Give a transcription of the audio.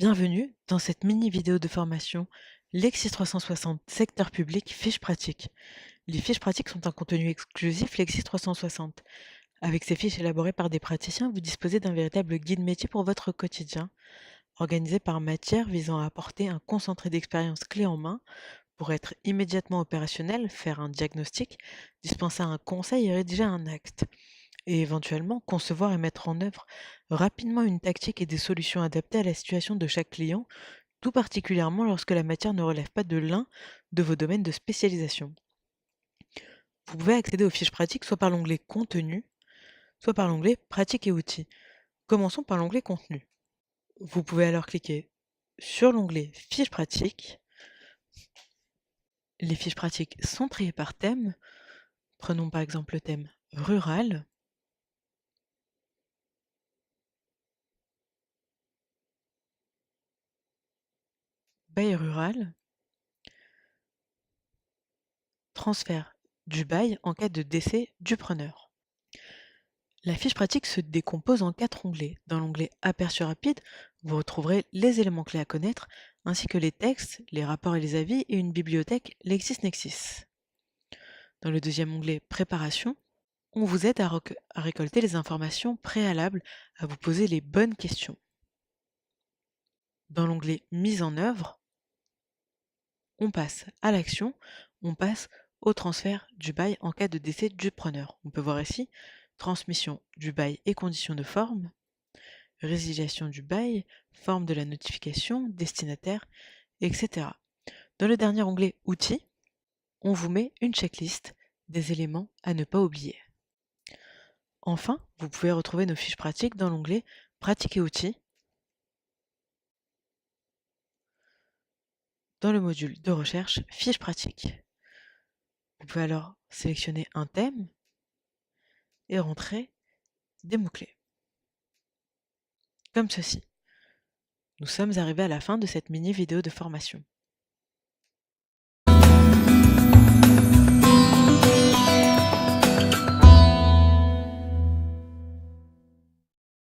Bienvenue dans cette mini vidéo de formation Lexis 360 secteur public fiches pratiques. Les fiches pratiques sont un contenu exclusif Lexis 360. Avec ces fiches élaborées par des praticiens, vous disposez d'un véritable guide métier pour votre quotidien, organisé par matière visant à apporter un concentré d'expérience clé en main pour être immédiatement opérationnel, faire un diagnostic, dispenser un conseil et rédiger un acte, et éventuellement concevoir et mettre en œuvre rapidement une tactique et des solutions adaptées à la situation de chaque client, tout particulièrement lorsque la matière ne relève pas de l'un de vos domaines de spécialisation. Vous pouvez accéder aux fiches pratiques soit par l'onglet Contenu, soit par l'onglet Pratiques et outils. Commençons par l'onglet Contenu. Vous pouvez alors cliquer sur l'onglet Fiches pratiques. Les fiches pratiques sont triées par thème. Prenons par exemple le thème rural. Bail rural. Transfert du bail en cas de décès du preneur. La fiche pratique se décompose en 4 onglets. Dans l'onglet Aperçu rapide, vous retrouverez les éléments clés à connaître, ainsi que les textes, les rapports et les avis et une bibliothèque LexisNexis. Dans le deuxième onglet Préparation, on vous aide à récolter les informations préalables à vous poser les bonnes questions. Dans l'onglet Mise en œuvre, on passe à l'action, on passe au transfert du bail en cas de décès du preneur. On peut voir ici transmission du bail et conditions de forme, résiliation du bail, forme de la notification, destinataire, etc. Dans le dernier onglet Outils, on vous met une checklist des éléments à ne pas oublier. Enfin, vous pouvez retrouver nos fiches pratiques dans l'onglet Pratiques et outils, dans le module de recherche Fiches pratiques. Vous pouvez alors sélectionner un thème et rentrer des mots-clés. Comme ceci. Nous sommes arrivés à la fin de cette mini vidéo de formation.